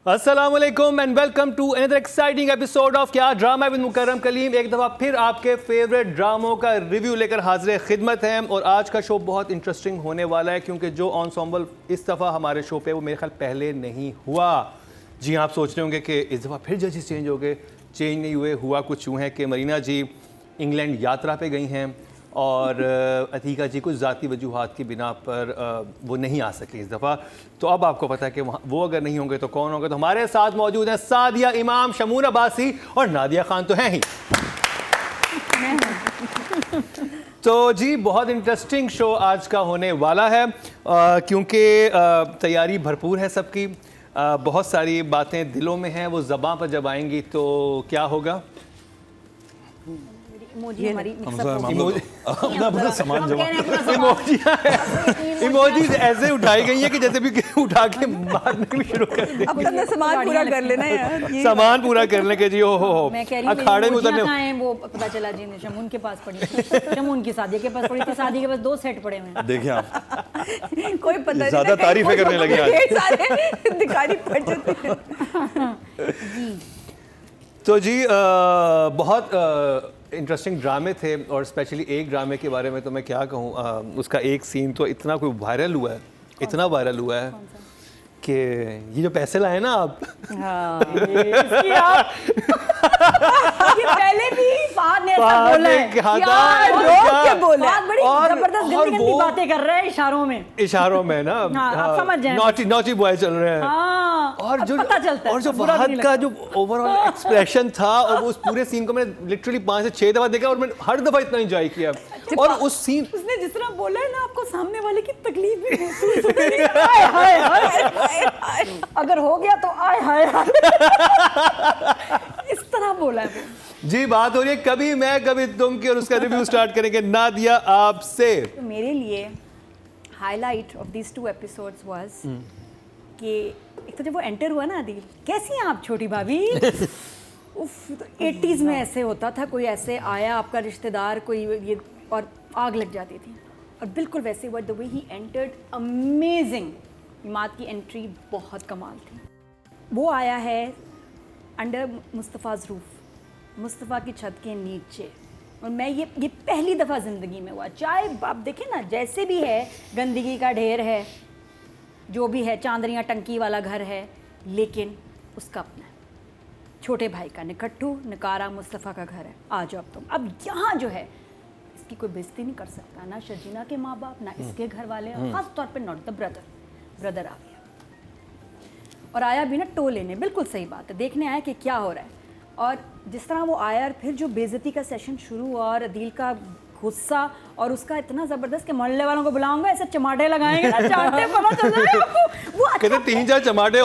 अस्सलामुअलैकुम and welcome to another exciting episode of क्या drama with Mukarram Kaleem. एक दफ़ा फिर आपके फेवरेट ड्रामों का रिव्यू लेकर हाजिर खिदमत हैं और आज का शो बहुत इंटरेस्टिंग होने वाला है क्योंकि जो एंसेम्बल इस दफ़ा हमारे शो पे वो मेरे ख्याल पहले नहीं हुआ। जी आप सोच रहे होंगे कि इस दफ़ा फिर जजेस चेंज हो गए। चेंज नहीं हुए, हुआ कुछ यूँ है कि मरीना जी इंग्लैंड यात्रा पे गई हैं और अतीका जी कुछ ज़ाती वजूहात की बिना पर वो नहीं आ सके इस दफ़ा। तो अब आपको पता है कि वो अगर नहीं होंगे तो कौन होंगे। तो हमारे साथ मौजूद हैं सादिया इमाम, शमून अब्बासी और नादिया खान तो हैं ही। तो जी बहुत इंटरेस्टिंग शो आज का होने वाला है क्योंकि तैयारी भरपूर है सबकी। बहुत सारी बातें दिलों में हैं, वो ज़बां पर जब आएंगी तो क्या होगा। इमोजीज ऐसे उठाई गई है कि जैसे भी उठा के मारने भी शुरू कर दे। अब तो सामान पूरा कर लेना यार, सामान पूरा करने के जी। हो अखाड़े में उतरने वो पता चला जी शमून के पास पड़ी, शमून की सादिया के पास पड़ी थी, सादिया के पास 2 सेट पड़े हुए हैं। देखिए आप कोई पता नहीं ज्यादा तारीफें करने लगे आज। सारे दिखाई पड़ जाते हैं। तो जी बहुत इंटरेस्टिंग ड्रामे थे और स्पेशली एक ड्रामे के बारे में तो मैं क्या कहूँ। उसका एक सीन तो इतना कोई वायरल हुआ है, इतना वायरल हुआ है कि ये जो पैसे लाए ना आप, ये पहले भी फहद ने ऐसा बोला है कि यार रोक के बोला फहद बड़ी जबरदस्त गंदी बातें कर रहे हैं इशारों में ना। आप समझ जाएं। नॉटी बॉय चल रहे हैं। और जो पता चलता है, और जो फहद का जो ओवरऑल एक्सप्रेशन था और उस पूरे सीन को मैंने लिटरली 5 से 6 दफा देखा और मैंने हर दफा इतना एंजॉय किया। और उस सीन उसने जिस तरह बोला है ना, आपको सामने वाले की तकलीफ भी महसूस हो रही है। हाय हाय अगर हो गया तो आय हाय इस तरह बोला है वो। जी बात हो रही है कभी मैं कभी तुम की और उसका रिव्यू स्टार्ट करेंगे नादिया आपसे। तो मेरे लिए highlight of these 2 episodes was कि एक तो जब वो एंटर हुआ ना, आदिल कैसी हैं आप छोटी भाभी। उफ, तो 80s में ऐसे होता था, कोई ऐसे आया आपका रिश्तेदार कोई ये और आग लग जाती थी। और बिल्कुल वैसे हुआ, the way he entered amazing. Imad की एंट्री बहुत कमाल थी। वो आया है अंडर मुस्तफ़ाज़ रूफ, मुस्तफ़ा की छत के नीचे। और मैं ये पहली दफ़ा ज़िंदगी में हुआ। चाहे आप देखें ना जैसे भी है, गंदगी का ढेर है, जो भी है, चांदनिया टंकी वाला घर है, लेकिन उसका अपना है। छोटे भाई का निकट्ठू नकारा मुस्तफ़ा का घर है। आ जाओ तुम। अब यहाँ जो है इसकी कोई बेइज्जती नहीं कर सकता, ना शर्जीना के माँ बाप, ना इसके घर वाले, ख़ास तौर पे नॉट द ब्रदर आ गया। और आया भी ना टो लेने, बिल्कुल सही बात है, देखने आया कि क्या हो रहा है। और जिस तरह वो आया और फिर जो बेइज्जती का सेशन शुरू हुआ और अदील का गुस्सा और उसका इतना ज़बरदस्त कि मोहल्ले वालों को बुलाऊंगा, ऐसे चमाटे लगाएंगे ना, चाटे पता चल जाएगा आपको। वो अच्छा 3-4 चमाटे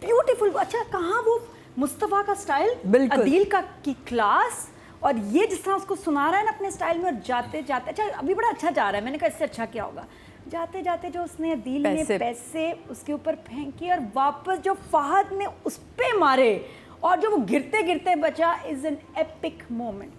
ब्यूटीफुल। अच्छा कहाँ वो मुस्तफ़ा का स्टाइल, अदील का की क्लास, और ये जिस तरह उसको सुना रहा है ना अपने स्टाइल में। और जाते जाते अच्छा अभी बड़ा अच्छा जा रहा है, मैंने कहा इससे अच्छा क्या होगा। जाते जाते जो उसने अदील ने पैसे उसके ऊपर फेंके और वापस जो फहद ने उस पे मारे और जो वो गिरते गिरते बचा, is an epic moment.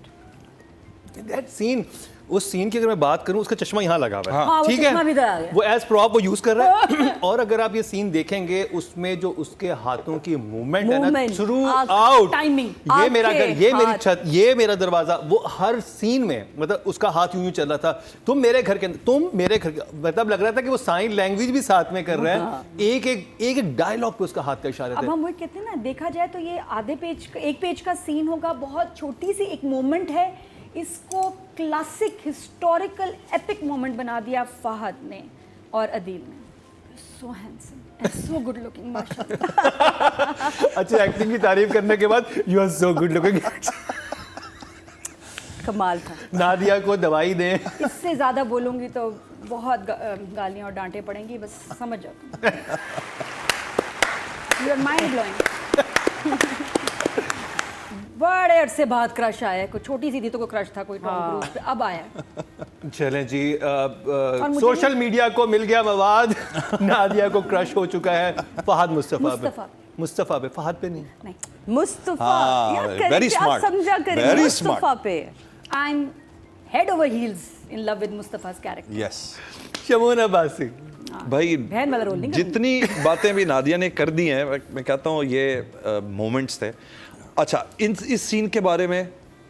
That scene, उस सीन की अगर मैं बात करूं, उसका चश्मा यहाँ लगा हुआ है। हाँ, ठीक है, वो एज प्रॉप वो यूज कर रहा है। और अगर आप ये सीन देखेंगे, उसमें जो उसके हाथों की मूवमेंट है ना थ्रू आउट, टाइमिंग, ये मेरा घर, ये मेरी छत, ये मेरा दरवाजा, वो हर सीन में मतलब उसका हाथ यूं चल रहा था। तुम मेरे घर के अंदर, तुम मेरे घर, मतलब लग रहा था कि वो साइन लैंग्वेज भी साथ में कर रहा है। एक डायलॉग पे उसका हाथ का इशारा था। अब हम वो कहते हैं ना, देखा जाए तो ये आधे पेज, 1 पेज का सीन होगा, बहुत छोटी सी एक मोमेंट है, इसको क्लासिक हिस्टोरिकल एपिक मोमेंट बना दिया फहद ने और अदील ने। So handsome and so good looking, माशाल्लाह। अच्छा, एक्टिंग की तारीफ करने के बाद you are so good looking, कमाल था। नादिया को दवाई दें। इससे ज़्यादा बोलूँगी तो बहुत गालियाँ और डांटे पड़ेंगी, बस समझ जाओ। You are mind blowing. बड़े अरसे बाद क्रश आया है, कोई छोटी सी थी तो कोई क्रश था, कोई टॉम क्रूज पे, अब आया। चलें जी, सोशल मीडिया को मिल गया मवाद। नादिया को क्रश हो चुका है फहद मुस्तफ़ा पे, फहद पे नहीं। मुस्तफ़ा वेरी स्मार्ट, समझा करें मुस्तफ़ा पे। I am head over heels in love with Mustafa's character. Yes. Shamoon Abbasi. भाई बहन वाला रोल नहीं करना। जितनी बातें भी नादिया ने कर दी हैं, मैं कहता हूँ ये मोमेंट्स थे। अच्छा, इस सीन के बारे में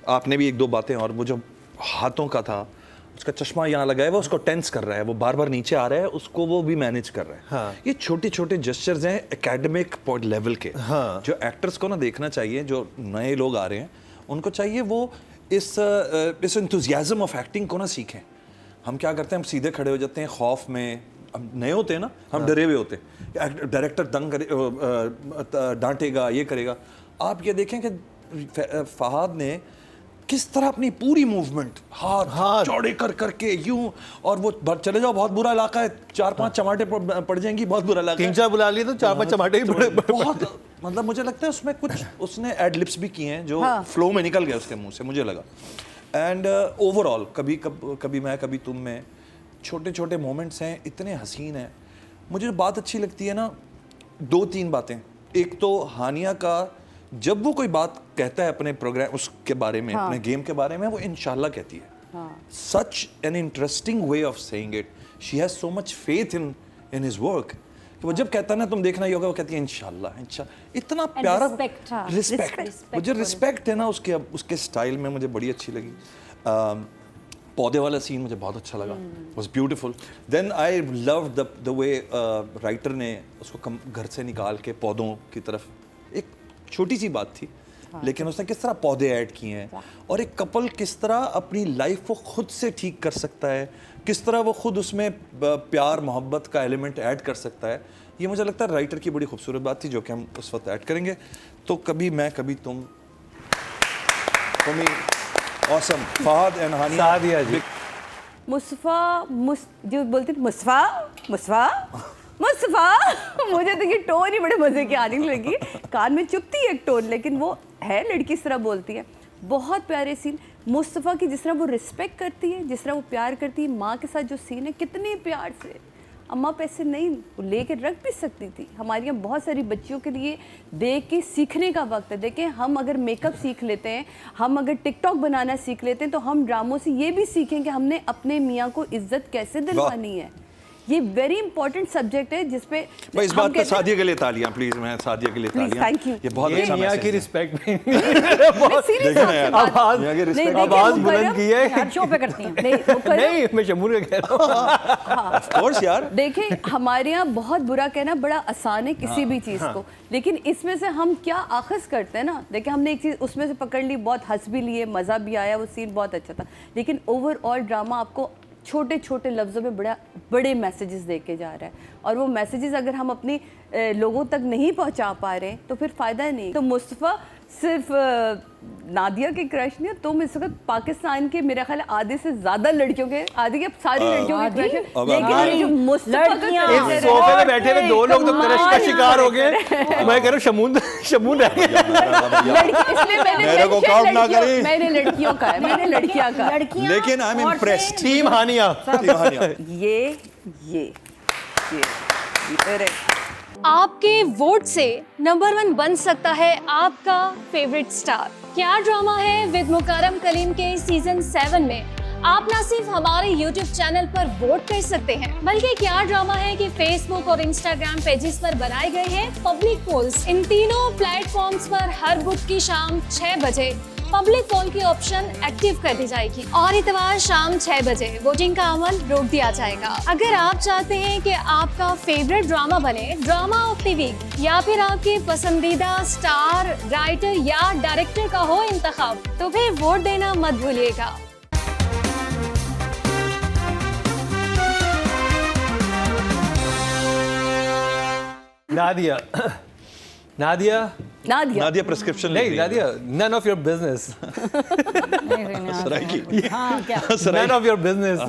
आपने भी एक दो बातें, और वो जो हाथों का था, उसका चश्मा यहाँ लगा है, वो उसको टेंस कर रहा है, वो बार बार नीचे आ रहा है, उसको वो भी मैनेज कर रहा है। हाँ। ये छोटे छोटे जेस्चर्स हैं एकेडमिक लेवल के, हाँ। जो एक्टर्स को ना देखना चाहिए, जो नए लोग आ रहे हैं उनको चाहिए वो इस एंथुसियाज्म ऑफ एक्टिंग को ना सीखें। हम क्या करते हैं, हम सीधे खड़े हो जाते हैं खौफ में, हम नए होते हैं ना, हम डरे हुए होते हैं, डायरेक्टर तंग करे, डांटेगा, ये करेगा। आप ये देखें कि फहाद ने किस तरह अपनी पूरी मूवमेंट हाथ चौड़े कर करके यूं, और वो चले जाओ बहुत बुरा इलाका है, 4-5 चमाटे पड़ जाएंगी, बहुत बुरा इलाका है। 3-4 बुला लिए तो 4-5 चमाटे ही पड़े। बहुत मतलब मुझे लगता है उसमें कुछ उसने एड लिप्स भी किए हैं जो फ्लो में निकल गए उसके मुंह से, मुझे लगा। एंड ओवरऑल कभी मैं कभी तुम में छोटे छोटे मोमेंट्स हैं, इतने हसीन हैं। मुझे जो बात अच्छी लगती है ना, 2-3 बातें। एक तो हानिया का, जब वो कोई बात कहता है अपने प्रोग्राम उसके बारे में, अपने गेम के बारे में, वो इंशाल्लाह कहती है। Such an interesting way of saying it. She has so much faith in his work कि वो जब कहता है ना, तुम देखना ही होगा, वो कहती है इंशाल्लाह इंशाल्लाह। इतना प्यारा रिस्पेक्ट, मुझे रिस्पेक्ट है ना उसके स्टाइल में, मुझे बड़ी अच्छी लगी। पौधे वाला सीन मुझे बहुत अच्छा लगा, was beautiful. Then I love the way writer ने उसको घर से निकाल के पौधों की तरफ, एक छोटी सी बात थी लेकिन उसने किस तरह पौधे ऐड किए हैं, और एक कपल किस तरह अपनी लाइफ को खुद से ठीक कर सकता है, किस तरह वो खुद उसमें प्यार मोहब्बत का एलिमेंट ऐड कर सकता है। ये मुझे लगता है राइटर की बड़ी खूबसूरत बात थी, जो कि हम उस वक्त ऐड करेंगे। तो कभी मैं कभी तुम, ऑसम, फहद एंड हानिया। सादिया जी, जो बोलते थे मुस्तफ़ा मुझे तो ये टोन ही बड़े मजे की आने लगी, कान में चुभती है एक टोन, लेकिन वो है लड़की इस तरह बोलती है। बहुत प्यारे सीन, मुस्तफ़ा की जिस तरह वो रिस्पेक्ट करती है, जिस तरह वो प्यार करती है। माँ के साथ जो सीन है, कितने प्यार से, अम्मा पैसे नहीं लेके रख भी सकती थी। हमारे यहाँ बहुत सारी बच्चियों के लिए देख के सीखने का वक्त है। देखें, हम अगर मेकअप सीख लेते हैं, हम अगर टिकटॉक बनाना सीख लेते हैं, तो हम ड्रामों से ये भी सीखें कि हमने अपने मियाँ को इज्जत कैसे दिलवानी है। ये वेरी इंपॉर्टेंट सब्जेक्ट है जिसपे इस बात पे सादिया के लिए तालियां प्लीज। मैं सादिया के लिए तालियां, थैंक यू। ये बहुत अच्छा मियां मैसेज की है। रिस्पेक्ट में आवाज बुलंद की है। शो पे करती हैं। नहीं, मैं शमूर का कह रहा हूँ। ऑफ कोर्स यार, देखें, हमारे यहाँ बहुत बुरा कहना बड़ा आसान है किसी भी चीज़ को, लेकिन इसमें से हम क्या आखिज करते हैं ना। देखिए, हमने एक चीज़ उसमें से पकड़ ली, बहुत हंस भी लिए, मज़ा भी आया, वो सीन बहुत अच्छा था, लेकिन ओवरऑल ड्रामा आपको छोटे छोटे लफ्ज़ों में बड़े मैसेजेस दे के जा रहा है, और वो मैसेजेस अगर हम अपनी लोगों तक नहीं पहुंचा पा रहे तो फिर फ़ायदा नहीं। तो मुस्तफ़ा सिर्फ नादिया के क्रश नहीं, तुम इस वक्त पाकिस्तान के मेरा ख्याल आधे से ज़्यादा लड़कियों के, आधी के सारी लड़कियों के क्रश है, लेकिन जो मुस्तफ़ा का इस सोफे में बैठे हुए 2 लोग तो क्रश का शिकार हो गए। मैं कह रहा हूँ शमून रह गया। मेरे को काउंट ना करें। मैंने लड़कियों का है, मैंने लड़कियां का है। लेकिन आई एम इम्प्रेस्ड। टीम हानिया। ये आपके वोट से नंबर 1 बन सकता है आपका फेवरेट स्टार। क्या ड्रामा है विद मुकर्रम कलीम के सीजन 7 में आप न सिर्फ हमारे YouTube चैनल पर वोट कर सकते हैं, बल्कि क्या ड्रामा है कि Facebook और Instagram पेजेस पर बनाए गए हैं पब्लिक पोल्स। इन तीनों प्लेटफॉर्म्स पर हर बुध की शाम 6 बजे पब्लिक पोल की ऑप्शन एक्टिव कर दी जाएगी और इतवार शाम 6 बजे वोटिंग का अमल रोक दिया जाएगा। अगर आप चाहते हैं कि आपका फेवरेट ड्रामा बने ड्रामा ऑफ द वीक, या फिर आपके पसंदीदा स्टार, राइटर या डायरेक्टर का हो इंतखाब, तो फिर वोट देना मत भूलिएगा। नादिया प्रिस्क्रिप्शन नहीं, Nadia, none of your business. None of your business.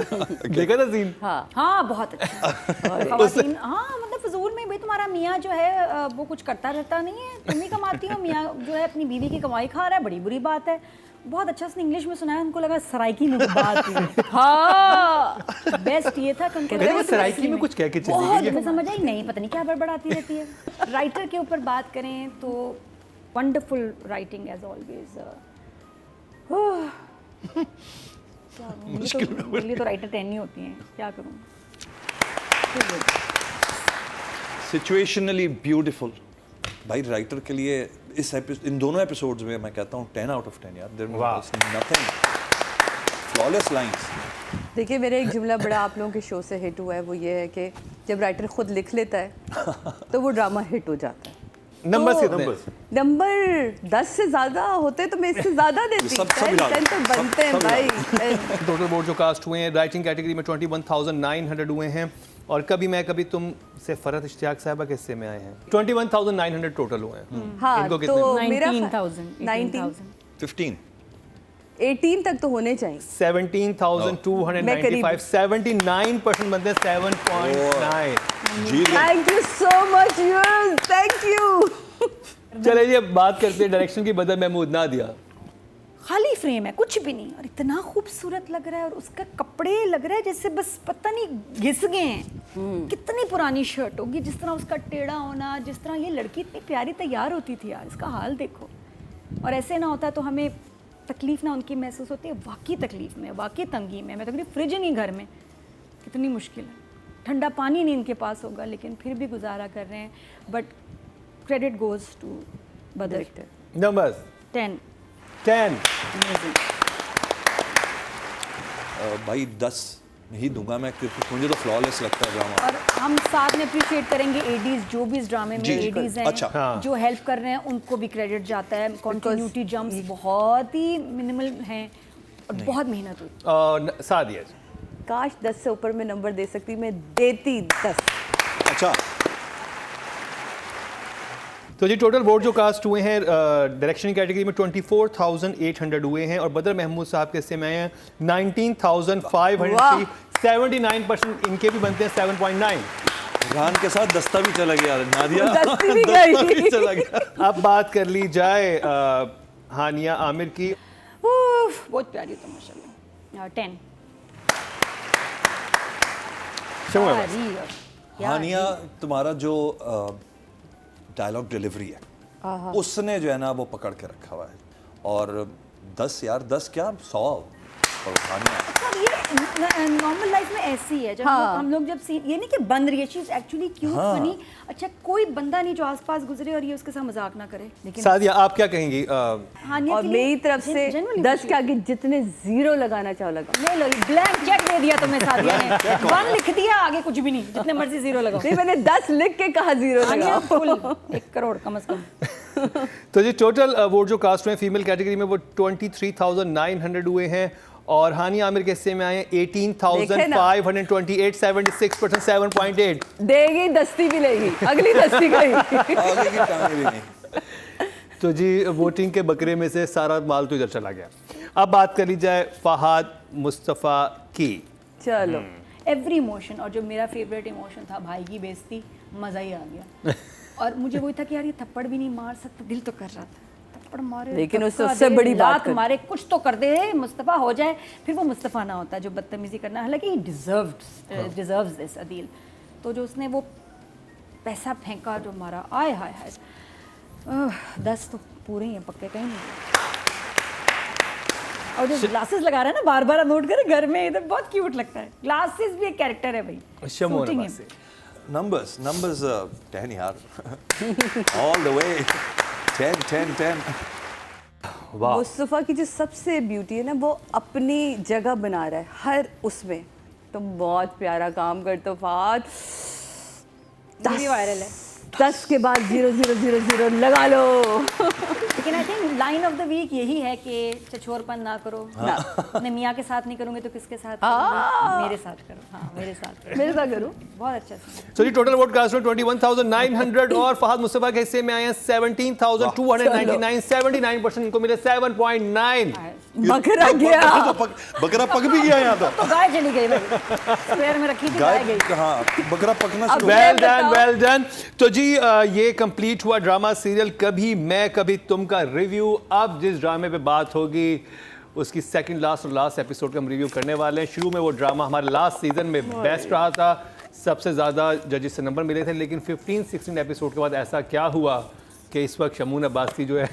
देखा था सीन? हाँ बहुत अच्छा। ख़वातीन, हाँ मतलब फजूल में भाई तुम्हारा मियाँ जो है वो कुछ करता रहता नहीं है, तुम ही कमाती हो, मियाँ जो है अपनी बीवी की कमाई खा रहा है, बड़ी बुरी बात है। बहुत अच्छा उसने इंग्लिश में सुनाया, उनको लगा सराइकी में बात है। हाँ, बेस्ट ये था कि उनको सराइकी में कुछ कह के चली बहुत गई। मैं समझ आई नहीं, पता नहीं क्या बड़बड़ाती रहती है। राइटर के ऊपर बात करें तो वंडरफुल राइटिंग एज ऑलवेज। मेरे लिए तो राइटर 10 ही होती हैं, क्या करूँ। Situationally beautiful. भाई राइटर के लिए इन दोनों एपिसोड्स में मैं कहता हूँ 10 out of 10 यार। There was nothing, flawless lines. देखिए मेरा एक जुमला बड़ा आप लोगों के शो से हिट हुआ है, वो ये है कि जब राइटर खुद लिख लेता है तो वो ड्रामा हिट हो जाता है। नंबर्स तो कितने? नंबर 10 से ज्यादा होते तो मैं इससे ज्यादा देती। सब मिला 10 तो बनते हैं भाई। टोटल वोट जो कास्ट हुए हैं राइटिंग कैटेगरी में 21,900 हुए हैं और कभी मैं कभी तुम से फरहत इश्तियाक साहबा के हिस्से में आए हैं 21,900 टोटल हुए हैं। हाँ इनको कितने? तो मेरा 19,000 19 15 18 तक तो होने चाहिए। 17,295 79% बनते हैं 7.9। जी thank you so much yours, thank you. चले जी अब बात करते हैं डायरेक्शन की। बदल महमूद ना दिया खाली फ्रेम है, कुछ भी नहीं, और इतना खूबसूरत लग रहा है, और उसका कपड़े लग रहा है जैसे बस पता नहीं घिस गए हैं। कितनी पुरानी शर्ट होगी, जिस तरह उसका टेढ़ा होना, जिस तरह ये लड़की इतनी प्यारी तैयार होती थी यार, इसका हाल देखो। और ऐसे ना होता तो हमें तकलीफ ना उनकी महसूस होती है, वाकई तकलीफ में, वाकई तंगी में। मैं तो कहती फ्रिज नहीं घर में, कितनी मुश्किल है, ठंडा पानी नहीं इनके पास होगा, लेकिन फिर भी गुजारा कर रहे हैं। बट क्रेडिट गोज टू बदर। नंबर्स 10 10 भाई 10 नहीं दूंगा मैं, क्योंकि मुझे तो फ्लॉलेस लगता है ड्रामा। और हम साथ में अप्रिशिएट करेंगे एडीज, जो भी इस ड्रामे में जी, एडीज हैं, अच्छा। हाँ। जो हेल्प कर रहे हैं उनको भी क्रेडिट जाता है। कॉन्टिन्यूटी जंप्स बहुत ही मिनिमल हैं और बहुत मेहनत हुई। और सादिया जी काश 10 से ऊपर में नंबर दे सकती, मैं देती 10। अच्छा तो जी टोटल वोट जो कास्ट हुए हैं डायरेक्शन कैटेगरी में 24,800 हुए हैं और बदर महमूद साहब के हिस्से में आए हैं 19,500। 79% इनके भी बनते हैं 7.9। रान के साथ दस्ता भी चला गया, नादिया दस्ती भी दस्ता गई। भी चला गया। अब बात कर ली जाए हानिया आमिर की। उफ, बहुत प्यारी तो माशाल्लाह। 10 शमुआ बस। प्यारी और क्या हानिया तुम्हारा जो डायलॉग डिलीवरी है उसने जो है ना वो पकड़ के रखा हुआ है। और 10 यार 10 क्या 100 और हानिया। अच्छा, ये नॉर्मल लाइफ में ऐसी है, जब हम लोग जब सीन ये नहीं कि बंद रही है, she is actually cute funny. अच्छा कोई बंदा नहीं जो आसपास गुजरे और ये उसके साथ मजाक ना करे। लेकिन सादिया आप क्या कहेंगी? हानिया और के लिए मेरी तरफ से genuinely 10 खुशी के आगे जितने 0 लगाना चाहो लगा। ले लो, ब्लैंक चेक दे दिया तुम्हें सादिया ने। 1 लिख दिया, आगे कुछ भी नहीं, जितने मर्जी 0 लगाओ। नहीं मैंने 10 लिख के कहा 0 हानिया लगा। फुल 1 करोड़ कम से कम। तो जी टोटल वोट जो कास्ट हुए हैं फीमेल कैटेगरी में वो 23,900 हुए हैं और हानिया आमिर के हिस्से में आए हैं 18,528। 76% 7.8। देगी दस्ती भी लेगी, अगली दस्ती गई। आगे की टांगे भी नहीं। तो जी वोटिंग के बकरे में से सारा माल तो इधर चला गया। अब बात कर ली जाए फहाद मुस्तफ़ा की। चलो एवरी इमोशन, और जो मेरा फेवरेट इमोशन था भाई की बेइज्जती, मज़ा ही आ गया। और मुझे वही था कि यार ये थप्पड़ भी नहीं मार सकता, दिल तो कर रहा था थप्पड़ मारे, लेकिन उससे धक्का उससे दे, बड़ी बात लात कर। मारे, कुछ तो कर दे, मुस्तफ़ा हो जाए। फिर वो मुस्तफ़ा ना होता जो बदतमीजी करना, हालांकि ही डिजर्व्स दिस अदील। तो जो उसने वो पैसा फेंका जो मारा, आय हाय हाय, 10 तो पूरे ही हैं पक्के, कहीं नहीं। और जो ग्लासेस लगा रहा है ना, बार बार नोट करे घर में, इधर बहुत क्यूट लगता है। ग्लासेस भी एक कैरेक्टर है भाई। शमो Suiting नवाज him. से। नंबर्स 10 यार ऑल द वे 10 वाह मुस्तफ़ा की जो सबसे ब्यूटी है ना, वो अपनी जगह बना रहा है हर उसमें। तुम बहुत प्यारा काम करते हो फहद। ये भी वायरल है। 10 के बाद 0,0,0,0 लगा लो। लेकिन I think line of the week यही है कि छछोरपन ना करो। अपने मियाँ के साथ नहीं करूँगी तो किसके साथ करूँगी? मेरे साथ करो। हाँ मेरे साथ करो। मेरे साथ करूँ। बहुत अच्छा सीन। तो जी टोटल वोट कास्ट हुए 21,900 और फहद मुस्तफ़ा के हिस्से में आए हैं 17,299। 79% इनको मिले 7.9। बकरा गया। बकरा पक भी गया यहाँ तो। तो गाय चली गई भाई, स्क्वायर में रखी थी, गाय गई। हाँ बकरा पकना शुरू। Well done. तो जी ये कंप्लीट हुआ ड्रामा सीरियल कभी मैं कभी तुम का रिव्यू। अब जिस ड्रामे पे बात होगी उसकी सेकंड लास्ट और लास्ट एपिसोड का हम रिव्यू करने वाले हैं। शुरू में वो ड्रामा हमारे लास्ट सीजन में बेस्ट रहा था, सबसे ज़्यादा जजेस से नंबर मिले थे, लेकिन 15-16 एपिसोड के बाद ऐसा क्या हुआ कि इस वक्त शमून अब्बासी जो है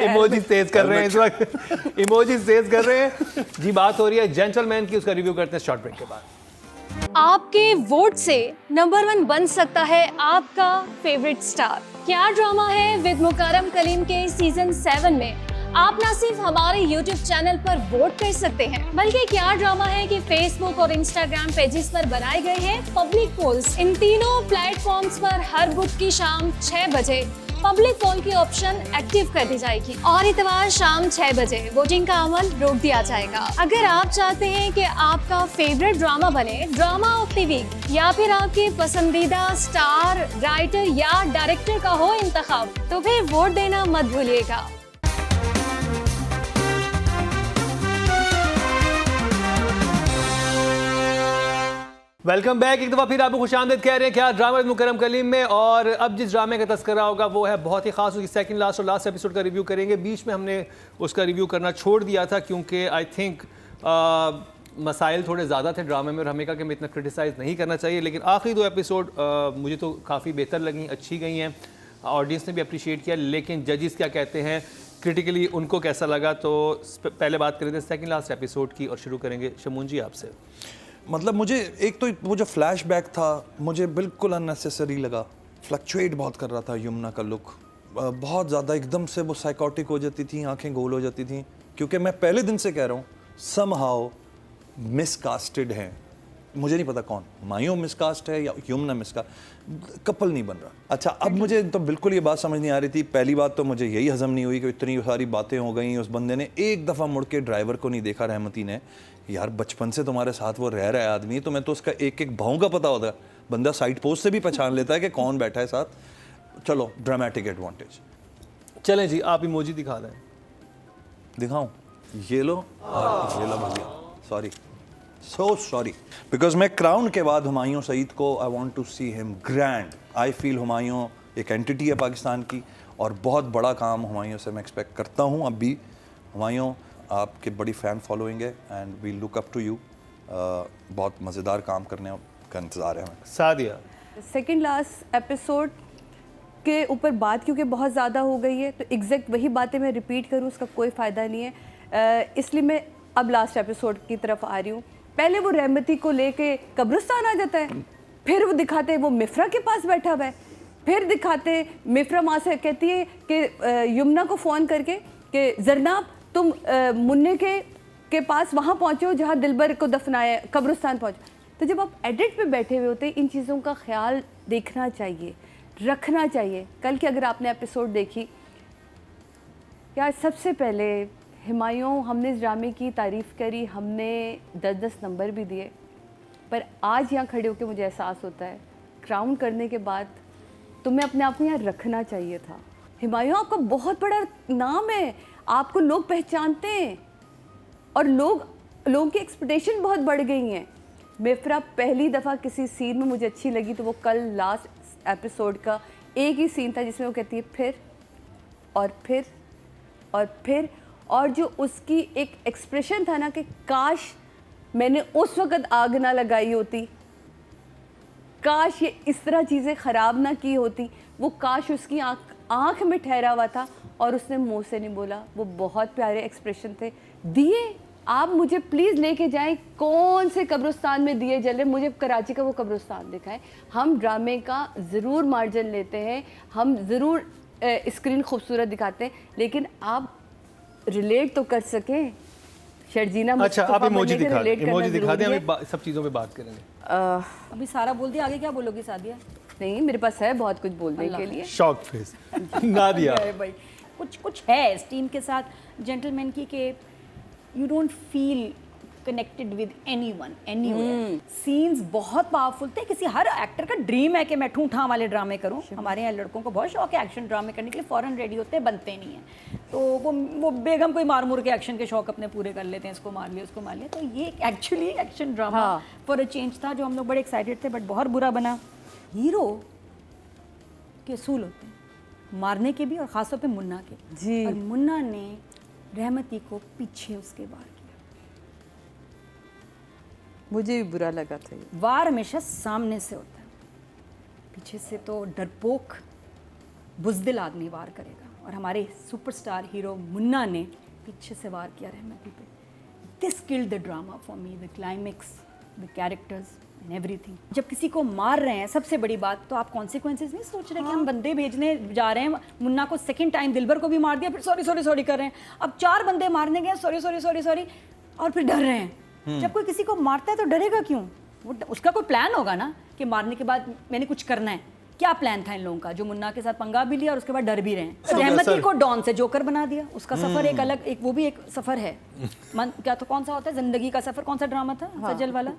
इमोजीज तेज कर रहे हैं इस वक्त, इमोजीज तेज कर रहे हैं जी। बात हो रही है जेंटलमैन की, उसका रिव्यू करते हैं शॉर्ट ब्रेक के बाद। आपके वोट से नंबर 1 बन सकता है आपका फेवरेट स्टार। क्या ड्रामा है विद मुकर्रम कलीम के सीजन 7 में आप ना सिर्फ हमारे YouTube चैनल पर वोट कर सकते हैं, बल्कि क्या ड्रामा है कि Facebook और Instagram पेजेस पर बनाए गए हैं पब्लिक पोल्स। इन तीनों प्लेटफॉर्म्स पर हर बुध की शाम 6 बजे पब्लिक पोल की ऑप्शन एक्टिव कर दी जाएगी और इतवार शाम 6 बजे वोटिंग का अमल रोक दिया जाएगा। अगर आप चाहते हैं कि आपका फेवरेट ड्रामा बने ड्रामा ऑफ द वीक, या फिर आपके पसंदीदा स्टार, राइटर या डायरेक्टर का हो इंतखाब, तो फिर वोट देना मत भूलिएगा। Welcome back. एक दफ़ा फिर आपको खुशामदीद कह रहे हैं क्या ड्रामा विद मुकर्रम कलीम में। और अब जिस ड्रामे का तस्करा होगा वो है बहुत ही खास, उसकी सेकंड लास्ट और लास्ट एपिसोड का रिव्यू करेंगे। बीच में हमने उसका रिव्यू करना छोड़ दिया था क्योंकि आई थिंक मसाइल थोड़े ज़्यादा थे ड्रामे में और हमें कहा कि हमें इतना क्रिटिसाइज़ नहीं करना चाहिए। लेकिन आखिरी 2 एपिसोड मुझे तो काफ़ी बेहतर लगी, अच्छी गई हैं, ऑडियंस ने भी अप्रिशिएट किया। लेकिन जजेस क्या कहते हैं क्रिटिकली, उनको कैसा लगा, तो पहले बात करें सेकंड लास्ट एपिसोड की और शुरू करेंगे शमून जी आपसे। मतलब मुझे एक तो वो जो फ्लैशबैक था मुझे बिल्कुल अननेसेसरी लगा। फ्लक्चुएट बहुत कर रहा था यमुना का लुक, बहुत ज़्यादा एकदम से वो साइकोटिक हो जाती थी, आंखें गोल हो जाती थी। क्योंकि मैं पहले दिन से कह रहा हूँ समहाउ मिसकास्टेड हैं, मुझे नहीं पता कौन हुमायूं मिसकास्ट है या यमुना मिसकास्ट, कपल नहीं बन रहा। अच्छा, अब मुझे तो बिल्कुल ये बात समझ नहीं आ रही थी। पहली बात तो मुझे यही हजम नहीं हुई कि इतनी सारी बातें हो गई, उस बंदे ने एक दफ़ा मुड़ के ड्राइवर को नहीं देखा, रहमती ने। यार बचपन से तुम्हारे साथ वो रह रहा है आदमी, तो मैं तो उसका एक एक भाव का पता होता है, बंदा साइड पोस्ट से भी पहचान लेता है कि कौन बैठा है साथ। चलो ड्रामेटिक एडवांटेज। चलें जी, आप इमोजी दिखा दें। दिखाऊं? ये लो और ये लो भैया, सॉरी, सो सॉरी। बिकॉज मैं क्राउन के बाद हुमायूं सईद को I want to see him grand. I feel Humayun एक एंटिटी है पाकिस्तान की और बहुत बड़ा काम हुमायूं से मैं एक्सपेक्ट करता हूं। अब भी हुमायूं आपके बड़ी फ़ैन फॉलोइंग है and we look up to you. बहुत मज़ेदार काम करने का इंतज़ार है हमें। सादिया, सेकंड लास्ट एपिसोड के ऊपर बात क्योंकि बहुत ज़्यादा हो गई है, तो एग्जैक्ट वही बातें मैं रिपीट करूँ उसका कोई फ़ायदा नहीं है, इसलिए मैं अब लास्ट एपिसोड की तरफ आ रही हूँ। पहले वो रहमती को लेके कब्रिस्तान आ जाता है, फिर वो दिखाते हैं वो मिफ्रा के पास बैठा हुआ है, फिर दिखाते मिफ्रा माँ से कहती है कि यमुना को फ़ोन करके कि जरनाब तुम मुन्ने के पास वहाँ पहुँचो जहाँ दिलबर को दफनाया, कब्रिस्तान पहुँचो। तो जब आप एडिट पे बैठे हुए होते हैं, इन चीज़ों का ख्याल देखना चाहिए, रखना चाहिए। कल की अगर आपने एपिसोड देखी, यार सबसे पहले हुमायूं, हमने इस ड्रामे की तारीफ़ करी, हमने 10-10 नंबर भी दिए, पर आज यहाँ खड़े होकर मुझे एहसास होता है क्राउन करने के बाद तुम्हें अपने आप को यहाँ रखना चाहिए था। हुमायूं आपका बहुत बड़ा नाम है, आपको लोग पहचानते हैं और लोगों की एक्सपेक्टेशन बहुत बढ़ गई हैं। मिफ्रा पहली दफ़ा किसी सीन में मुझे अच्छी लगी तो वो कल लास्ट एपिसोड का एक ही सीन था जिसमें वो कहती है फिर और फिर और फिर, और जो उसकी एक एक्सप्रेशन था ना कि काश मैंने उस वक़्त आग ना लगाई होती, काश ये इस तरह चीज़ें ख़राब ना की होती, वो काश उसकी आँख में ठहरा हुआ था और उसने मुंह से नहीं बोला। वो बहुत प्यारे एक्सप्रेशन थे दिए। आप मुझे प्लीज़ लेके जाएं, कौन से कब्रिस्तान में दिए जल रहे, मुझे कराची का वो कब्रिस्तान दिखाएं। हम ड्रामे का ज़रूर मार्जिन लेते हैं, हम ज़रूर स्क्रीन खूबसूरत दिखाते हैं, लेकिन आप रिलेट तो कर सकें। शर्जीना, अच्छा आप इमोजी दिखा दें, हम सब चीज़ों पे बात करेंगे। अभी सारा बोल दिया, आगे क्या बोलोगी सादिया? नहीं, मेरे पास है बहुत कुछ बोलने के लिए। शॉक फेस नादिया, अरे भाई कुछ है इस टीम के साथ जेंटलमैन की कि you don't feel connected with anyone anywhere. Scenes बहुत पावरफुल थे, किसी हर एक्टर का ड्रीम है कि मैं ठूठा वाले ड्रामे करूं। हमारे यहाँ लड़कों को बहुत शौक है एक्शन ड्रामे करने के लिए, फौरन रेडी होते हैं, बनते नहीं हैं। तो वो बेगम कोई मार मुर के एक्शन के शौक अपने पूरे कर लेते हैं, इसको मार लिया उसको मार लिया। तो ये actually action drama for a change था जो हम लोग बड़े एक्साइटेड थे, बट बहुत बुरा बना। हीरो के असूल होते हैं मारने के भी, और ख़ासतौर पे मुन्ना के जी। और मुन्ना ने रहमती को पीछे उसके वार किया। मुझे भी बुरा लगा था ये। वार हमेशा सामने से होता है, पीछे से तो डरपोक बुज़दिल आदमी वार करेगा, और हमारे सुपरस्टार हीरो मुन्ना ने पीछे से वार किया रहमती पे। This killed the drama for me. The climax the characters and everything. जब किसी को मार रहे हैं, सबसे बड़ी बात, तो आप कॉन्सिक्वेंसेज नहीं सोच रहे कि हम बंदे भेजने जा रहे हैं, मुन्ना को सेकंड टाइम दिलबर को भी मार दिया, फिर सॉरी सॉरी सॉरी कर रहे हैं, अब 4 बंदे मारने गए, सॉरी सॉरी सॉरी सॉरी, और फिर डर रहे हैं। जब कोई किसी को मारता है तो डरेगा क्यों? वो उसका कोई प्लान होगा ना कि मारने के बाद मैंने कुछ करना है। क्या प्लान था इन लोगों का, जो मुन्ना के साथ पंगा भी लिया और उसके बाद डर भी रहे हैं। रहमती को डॉन से जोकर बना दिया, उसका सफर एक अलग, एक वो भी एक सफर है। क्या तो कौन सा होता है, जिंदगी का सफर, कौन सा ड्रामा था सजल वाला,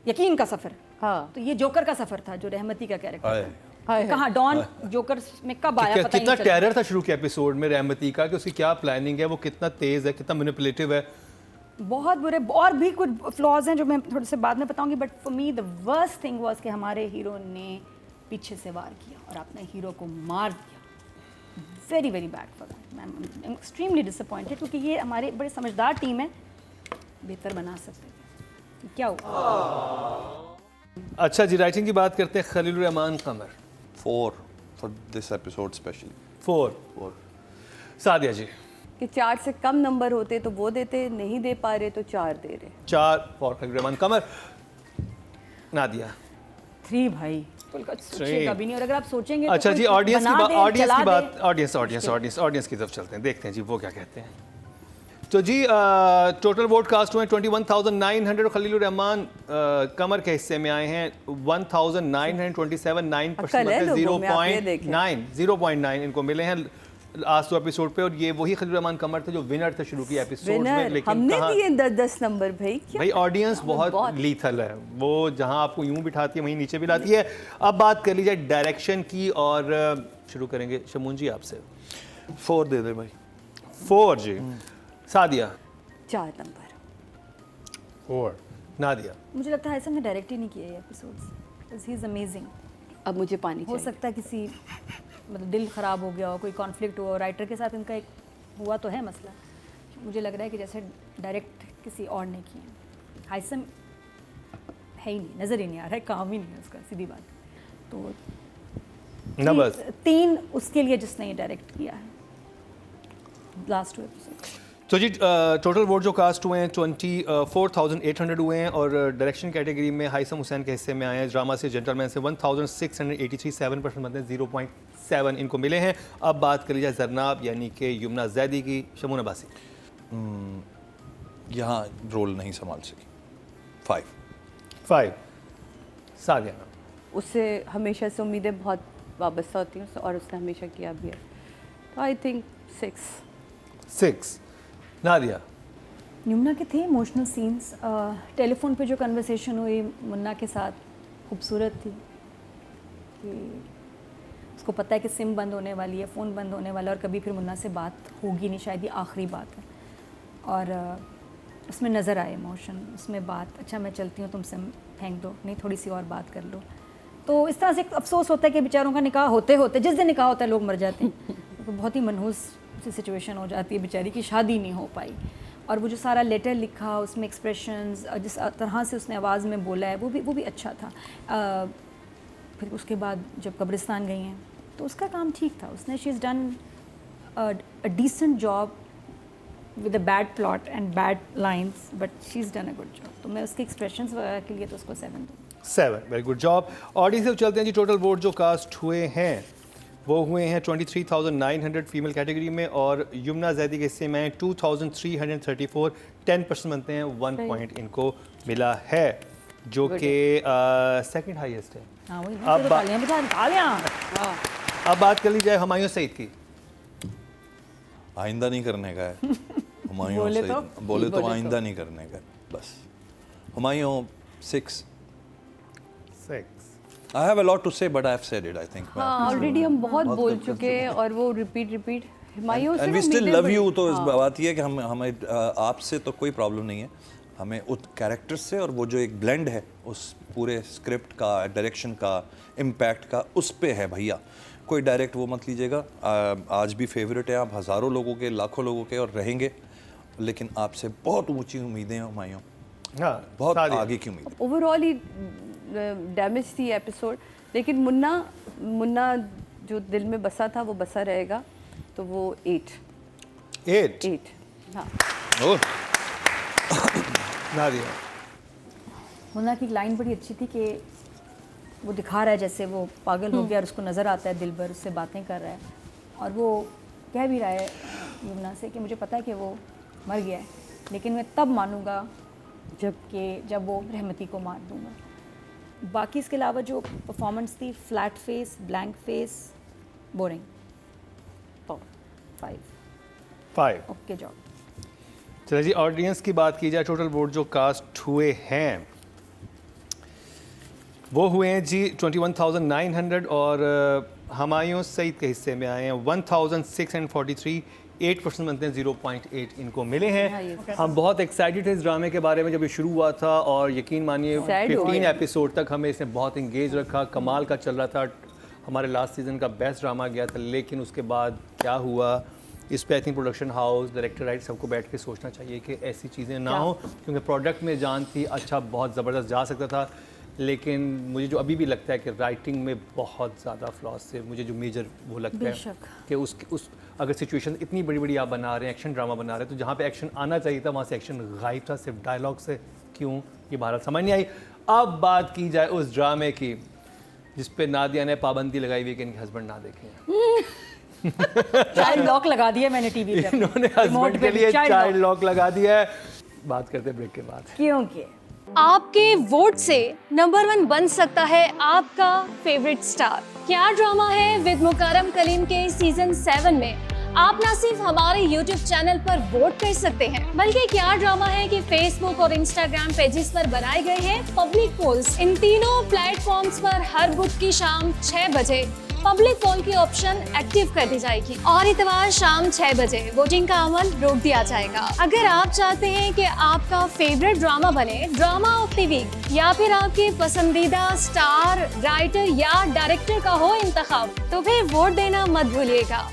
यकीन का सफर। हाँ, तो ये जोकर का सफर था, जो रहमती का कैरेक्टर आए। था। कहाँ डॉन जोकर में कब आया पता ही कितना नहीं चला। टेरर था शुरू के एपिसोड में रहमती का, कि उसकी क्या प्लानिंग है, वो कितना तेज है, कितना मैनिपुलेटिव है। बहुत बुरे, और भी कुछ फ्लॉज हैं जो मैं थोड़े से बाद में बताऊंगी, but for me the worst thing was कि हमारे हीरो ने पीछे से वार किया और अपने हीरो को मार दिया। Very very bad for that. I am extremely disappointed, क्योंकि ये हमारे बड़े समझदार टीम है, बेहतर बना सकते थे। क्या हुआ? अच्छा जी, राइटिंग की बात करते हैं। Khalilur Rahman Qamar 4 for this episode specially. 4। Sadia ji कि 4 से कम नंबर होते तो वो देते, नहीं दे पा रहे तो 4 दे रहे। 4 फॉर खलीलुर रहमान कमर। नादिया 3 भाई, सोचिएगा भी नहीं, और अगर आप सोचेंगे तो अच्छा कोई जी, ऑडियंस की बना बात, दे, ऑडियंस चला की दे। बात, ऑडियंस की तरफ चलते हैं, देखते हैं जी वो क्या कहते हैं। तो जी टोटल वोट कास्ट हुए 21,900 और खलीलुर रहमान कमर के हिस्से में आए हैं 1,927, 9% 0.9 इनको मिले हैं लास्ट 2 एपिसोड पे, और ये वही खलीलुर रहमान कमर थे जो विनर थे शुरू की एपिसोड में। विनर लेकिन हमने कहाँ, दिए 10 नंबर भाई। क्या भाई ऑडियंस बहुत लीथल है, वो जहां आपको यूं बिठाती है वहीं नीचे भी लाती है। अब बात कर लीजिए डायरेक्शन की, और शुरू करेंगे शमून जी आपसे। 4 दे दे भाई। 4 जी। सादिया 4 नंबर। 4। नादिया मुझे लगता है ऐसा ने डायरेक्ट ही नहीं किया ये एपिसोड्स, ही इज अमेजिंग। अब मुझे पानी हो चाहिए। सकता है किसी मतलब दिल ख़राब हो गया हो, कोई कॉन्फ्लिक्ट हुआ, राइटर के साथ इनका एक हुआ तो है मसला। मुझे लग रहा है कि जैसे डायरेक्ट किसी और ने किया। हाइसम है ही नहीं, नज़र ही नहीं आ रहा है, काम ही नहीं है उसका, सीधी बात। तो ना बस 3 उसके लिए जिसने ये डायरेक्ट किया है लास्ट 2 एपिसोड। तो जी टोटल वोट जो कास्ट हुए हैं 24,800 हुए हैं, और डायरेक्शन कैटेगरी में हाइसम हुसैन के हिस्से में आए हैं ड्रामा से जेंटलमैन से 1,683, 7% बनते हैं 0.7 इनको मिले हैं। अब बात कर लीजिए जरनाब यानी कि युमना जैदी की। शमून अब्बासी यहाँ रोल नहीं संभाल सकी। 5। सादिया उससे हमेशा से उम्मीदें बहुत वाबस्ता होती हैं और उसने हमेशा किया भी है, तो आई थिंक 6। नादिया यमुना के थे इमोशनल सीन्स, टेलीफोन पे जो कन्वर्सेशन हुई मुन्ना के साथ खूबसूरत थी, कि उसको पता है कि सिम बंद होने वाली है, फ़ोन बंद होने वाला है, और कभी फिर मुन्ना से बात होगी नहीं, शायद ये आखिरी बात है। और उसमें नज़र आए इमोशन, उसमें बात, अच्छा मैं चलती हूँ, तुम सिम फेंक दो, नहीं थोड़ी सी और बात कर लो। तो इस तरह से एक अफसोस होता है कि बेचारों का निकाह होते होते, जिस दिन निकाह होता है लोग मर जाते हैं, तो बहुत ही मनहूस सी सिचुएशन हो जाती है, बेचारी की शादी नहीं हो पाई। और वो जो सारा लेटर लिखा, उसमें एक्सप्रेशंस, जिस तरह से उसने आवाज़ में बोला है, वो भी अच्छा था। फिर उसके बाद जब कब्रिस्तान गई हैं तो उसका काम ठीक था, उसने she is done a decent job with a bad plot and bad lines, but she is done a good job. तो मैं उसके एक्सप्रेशंस वगैरह के लिए तो उसको 7 दूँ। 7, वेरी गुड जॉब। ऑडियंस से चलते हैं जी, टोटल वोट जो कास्ट हुए हैं वो हुए हैं 23,900 फीमेल कैटेगरी में, और युमना जैदी के हिस्से में 2,334, 10% बनते हैं, 1 पॉइंट इनको मिला है, जो कि सेकंड हाईएस्ट है। हाँ वही अब अब बात कर ली जाए हुमायूं सईद की। आइंदा नहीं करने का है हुमायूं बोले सईद, तो? बोले तो बोले तो। आइंदा नहीं करने का, बस। Humayun 6। I have a lot to say, but I have said it, I think. हाँ, ऑलरेडी हम बहुत बोल चुके हैं और वो रिपीट हिमायूं से And we still love you, तो इस बात ये है कि हमें आपसे तो कोई प्रॉब्लम नहीं है, हमें उस कैरेक्टर से और वो जो एक ब्लेंड है उस पूरे स्क्रिप्ट का, डायरेक्शन का, इम्पैक्ट का, उस पे है भैया। कोई डायरेक्ट वो मत लीजिएगा। आज भी फेवरेट है आप हज़ारों लोगों के, लाखों लोगों के, और रहेंगे, लेकिन आपसे बहुत ऊंची उम्मीदें हैं हुमायूं, हाँ, बहुत सादिया। आगे की उम्मीद। ओवरऑल ही डैमेज थी एपिसोड, लेकिन मुन्ना जो दिल में बसा था वो बसा रहेगा, तो वो 8। 8। हाँ। नादिया मुन्ना की एक लाइन बड़ी अच्छी थी कि वो दिखा रहा है जैसे वो पागल हो गया और उसको नज़र आता है दिलबर उससे बातें कर रहा है और वो कह भी रहा है यमुना से कि मुझे पता है कि वो मर गया है लेकिन मैं तब मानूंगा जब वो रहमती को मार दूंगा। बाकी इसके अलावा जो परफॉर्मेंस थी, flat face, blank face, boring. 5 okay job. चलिए जी, ऑडियंस की बात की जाए, टोटल वोट जो कास्ट हुए हैं वो हुए हैं जी 21,900 और हमायूं सईद के हिस्से में आए हैं 1,643, 8% बनते हैं, 0.8 इनको मिले हैं। हम बहुत एक्साइटेड थे इस ड्रामे के बारे में जब ये शुरू हुआ था और यकीन मानिए 15 एपिसोड तक हमें इसने बहुत इंगेज रखा, कमाल का चल रहा था, हमारे लास्ट सीज़न का बेस्ट ड्रामा गया था। लेकिन उसके बाद क्या हुआ, इस पे I think production house, director, right, सबको बैठ के सोचना चाहिए कि ऐसी चीज़ें ना हो, क्योंकि प्रोडक्ट में जान थी, अच्छा बहुत ज़बरदस्त जा सकता था। लेकिन मुझे जो अभी भी लगता है कि राइटिंग में बहुत ज़्यादा फ्लॉज थे, मुझे जो मेजर वो लगता है कि उस अगर सिचुएशन इतनी बड़ी बड़ी आप बना रहे हैं, एक्शन ड्रामा बना रहे हैं, तो जहाँ पे एक्शन आना चाहिए था वहाँ से एक्शन गायब था, सिर्फ डायलॉग से। क्यों, ये भारत समझ नहीं आई। अब बात की जाए उस ड्रामे की जिस पे नादिया ने पाबंदी लगाई हुई कि इनके हस्बैंड ना देखें। चाइल्ड लॉक लगा दिया मैंने टीवी पे, इन्होंने हस्बैंड के लिए चाइल्ड लॉक लगा दिया है। बात करते हैं ब्रेक के बाद। क्योंकि आपके वोट से नंबर 1 बन सकता है आपका फेवरेट स्टार। क्या ड्रामा है विद मुकर्रम कलीम के सीजन 7 में आप न सिर्फ हमारे YouTube चैनल पर वोट कर सकते हैं, बल्कि क्या ड्रामा है कि Facebook और Instagram पेजेस पर बनाए गए हैं पब्लिक पोल्स। इन तीनों प्लेटफॉर्म्स पर हर बुध की शाम 6 बजे पब्लिक पोल की ऑप्शन एक्टिव कर दी जाएगी और इतवार शाम 6 बजे वोटिंग का अमल रोक दिया जाएगा। अगर आप चाहते हैं कि आपका फेवरेट ड्रामा बने ड्रामा ऑफ द वीक या फिर आपके पसंदीदा स्टार, राइटर या डायरेक्टर का हो इंतखाब, तो फिर वोट देना मत भूलिएगा।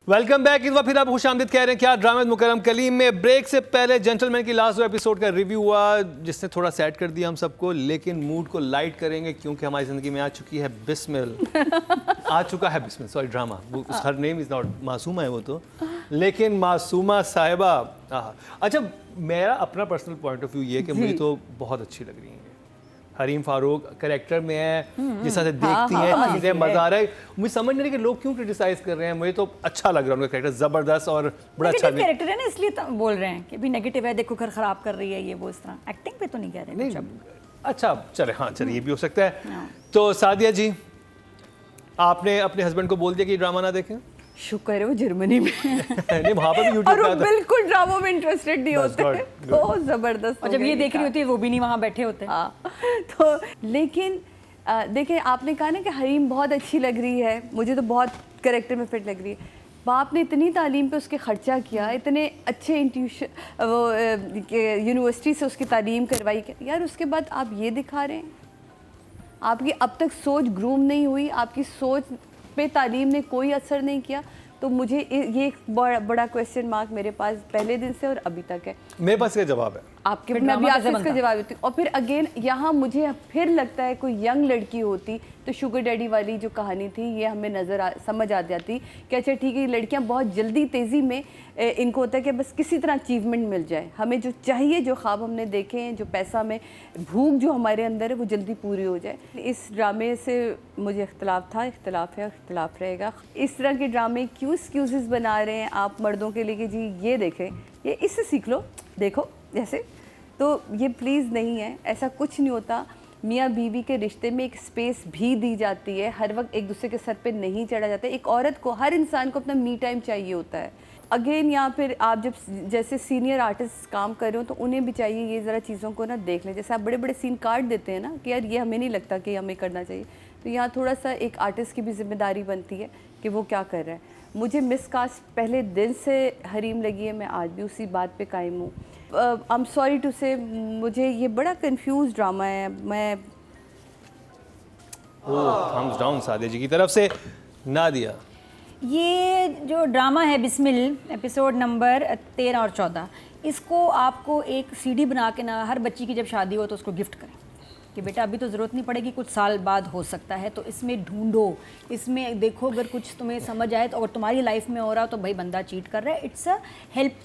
Welcome back. इस बार फिर आप खुशामदीद कह रहे हैं क्या ड्रामा मुकर्रम कलीम में। ब्रेक से पहले जेंटलमैन की लास्ट 2 एपिसोड का रिव्यू हुआ जिसने थोड़ा सैड कर दिया हम सबको, लेकिन मूड को लाइट करेंगे क्योंकि हमारी ज़िंदगी में आ चुकी है बिस्मिल। आ चुका है Bismil, sorry drama, her name is not Masuma है वो तो, लेकिन मासूमा साहिबा। अच्छा, मेरा अपना पर्सनल पॉइंट ऑफ व्यू ये कि मुझे तो बहुत अच्छी लग रही है। हरीम फारूक कैरेक्टर में है, जिस तरह से देखती हैं चीज़ें, मज़ा आ रहा है। मुझे समझ नहीं रही कि लोग क्यों क्रिटिसाइज कर रहे हैं, मुझे तो अच्छा लग रहा है उनका कैरेक्टर, ज़बरदस्त और बड़ा अच्छा कैरेक्टर है ना, इसलिए बोल रहे हैं कि भी नेगेटिव है, देखो घर खराब कर रही है ये वो, इस तरह एक्टिंग पे तो नहीं कह रहे। नहीं, अच्छा चले, हाँ चलिए, ये भी हो सकता है। तो सादिया जी, आपने अपने हस्बैंड को बोल दिया कि ड्रामा ना देखें? शुक्र है वो जर्मनी में नहीं, वहाँ पर भी यूट्यूब और वो बिल्कुल ड्रामा में इंटरेस्टेड नहीं होते, बहुत जबरदस्त। और जब ये देख रही होती है वो भी नहीं वहाँ बैठे होते। हाँ, तो लेकिन देखिए, आपने कहा ना कि हरीम बहुत अच्छी लग रही है, मुझे तो बहुत कैरेक्टर में फिट लग रही है। बाप ने इतनी तालीम पे उसके खर्चा किया, इतने अच्छे इंस्टीट्यूशन वो यूनिवर्सिटी से उसकी तालीम करवाई यार, उसके बाद आप ये दिखा रहे हैं। आपकी अब तक सोच ग्रूम नहीं हुई, आपकी सोच पे तालीम ने कोई असर नहीं किया। तो मुझे ये एक बड़ा क्वेश्चन मार्क मेरे पास पहले दिन से और अभी तक है। मेरे पास क्या जवाब है आपके, मैं भी आपसे इसका जवाब देती हूँ। और फिर अगेन यहाँ मुझे फिर लगता है कोई यंग लड़की होती तो शुगर डैडी वाली जो कहानी थी ये हमें समझ आ जाती कि अच्छा ठीक है, लड़कियाँ बहुत जल्दी तेज़ी में इनको होता है कि बस किसी तरह अचीवमेंट मिल जाए, हमें जो चाहिए, जो ख्वाब हमने देखे हैं, जो पैसा में भूख जो हमारे अंदर है वो जल्दी पूरी हो जाए। इस ड्रामे से मुझे इख्तलाफ था, इख्तलाफ है, इख्तलाफ रहेगा। इस तरह के ड्रामे क्यों एक्सक्यूज़ बना रहे हैं आप मर्दों के लिए कि जी ये देखें, ये इससे सीख लो, देखो जैसे, तो ये प्लीज़ नहीं है, ऐसा कुछ नहीं होता। मियाँ बीवी के रिश्ते में एक स्पेस भी दी जाती है, हर वक्त एक दूसरे के सर पे नहीं चढ़ा जाता है। एक औरत को, हर इंसान को अपना मी टाइम चाहिए होता है। अगेन यहाँ फिर आप जब जैसे सीनियर आर्टिस्ट काम कर रहे हो तो उन्हें भी चाहिए ये ज़रा चीज़ों को ना देख लें। जैसे आप बड़े बड़े सीन काट देते हैं ना कि यार ये हमें नहीं लगता कि हमें करना चाहिए, तो यहाँ थोड़ा सा एक आर्टिस्ट की भी जिम्मेदारी बनती है कि वो क्या कर रहा है। मुझे मिसकास्ट पहले दिन से हरीम लगी है, मैं आज भी उसी बात पे कायम हूँ। आई एम सॉरी टू से, मुझे ये बड़ा कंफ्यूज ड्रामा है। मैं थम्स डाउन सादिया जी की तरफ से। नादिया, ये जो ड्रामा है बिस्मिल, एपिसोड नंबर 13 और 14, इसको आपको एक सीडी बना के ना हर बच्ची की जब शादी हो तो उसको गिफ्ट करें। कि बेटा अभी तो ज़रूरत नहीं पड़ेगी, कुछ साल बाद हो सकता है, तो इसमें ढूंढो, इसमें देखो, अगर कुछ तुम्हें समझ आए तो, अगर तुम्हारी लाइफ में हो रहा तो भाई बंदा चीट कर रहा है। It's a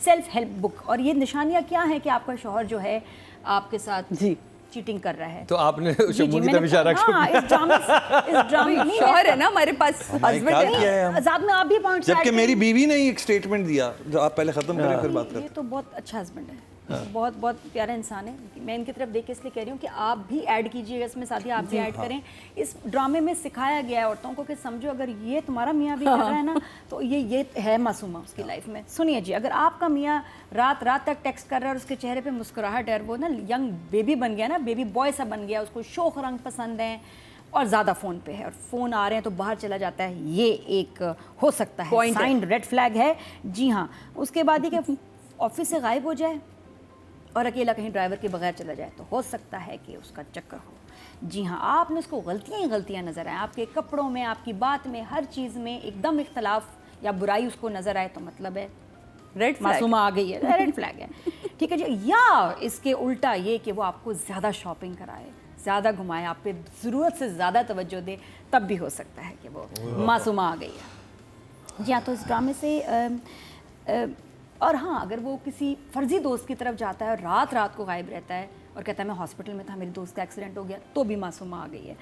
self help book. और ये निशानियाँ क्या है कि आपका शौहर जो है आपके साथ जी चीटिंग कर रहा है। तो आपने जी, शम्मू की मैंने- तरफ इशारा क्यों हाँ, इस ड्रामे नहीं, शौहर है ना हमारे पास, क्या हस्बैंड किया है हम? साथ में आप भी पॉइंट्स जबकि मेरी बीवी ने ही एक स्टेटमेंट दिया, जो आप पहले खत्म करें फिर बात ये करते तो बहुत अच्छा हस्बैंड है, बहुत बहुत प्यारा इंसान है। मैं इनकी तरफ देख के इसलिए कह रही हूँ कि आप भी ऐड कीजिएगा इसमें, साथ ही आप भी ऐड करें। इस ड्रामे में सिखाया गया है औरतों को कि समझो अगर ये तुम्हारा मियाँ भी कर रहा है ना, तो ये है मासूमा उसकी लाइफ में। सुनिए जी, अगर आपका मियाँ रात रात तक टेक्स्ट कर रहा है और उसके चेहरे पे मुस्कुराहट है, वो ना यंग बेबी बन गया ना, बेबी बॉय सा बन गया, उसको शोख रंग पसंद है और ज़्यादा फ़ोन पे है और फ़ोन आ रहे हैं तो बाहर चला जाता है, ये एक हो सकता है Point है। साइंड रेड फ्लैग है। जी हाँ, उसके बाद ये कि ऑफिस से गायब हो जाए और अकेला कहीं ड्राइवर के बगैर चला जाए, तो हो सकता है कि उसका चक्कर हो। जी हाँ, आपने उसको गलतियाँ ही गलतियाँ नज़र आए, आपके कपड़ों में, आपकी बात में, हर चीज़ में एकदम इख्तलाफ या बुराई उसको नज़र आए, तो मतलब है रेड मासूमा आ गई है, रेड फ्लैग है। ठीक है जी। या इसके उल्टा ये कि वो आपको ज़्यादा शॉपिंग कराए, ज़्यादा घुमाए, आप पे ज़रूरत से ज़्यादा तवज्जो दे, तब भी हो सकता है कि वो मासूमा आ गई है। जी हाँ, तो इस ड्रामे से और हाँ, अगर वो किसी फर्जी दोस्त की तरफ जाता है और रात रात को गायब रहता है और कहता है मैं हॉस्पिटल में था, मेरी दोस्त का एक्सीडेंट हो गया, तो भी मासूमा आ गई है।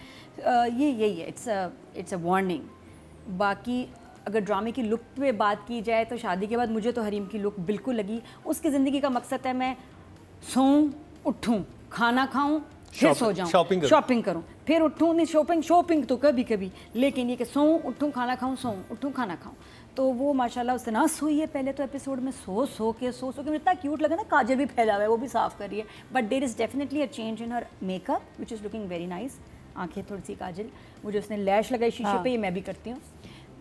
ये यही है, इट्स अ वार्निंग। बाकी अगर ड्रामे की लुक पे बात की जाए तो शादी के बाद मुझे तो हरीम की लुक बिल्कुल लगी। उसकी ज़िंदगी का मकसद है मैं सोऊं, उठूं, खाना खाऊं, फिर सो जाऊं, शॉपिंग करूं, फिर उठूं। नहीं, शॉपिंग तो कभी कभी, लेकिन ये कि सोऊं, उठूं, खाना खाऊं, सोऊं, उठूं, खाना खाऊं। तो वो माशाल्लाह उससे ना सोई है पहले तो एपिसोड में, सो के मुझे इतना क्यूट लगा ना, काजल भी फैला हुआ है, वो भी साफ़ कर रही है। But there is definitely a change in her makeup which is looking very nice. आंखें थोड़ी सी काजल, मुझे उसने लैश लगाई शीशे पे, ये मैं भी करती हूँ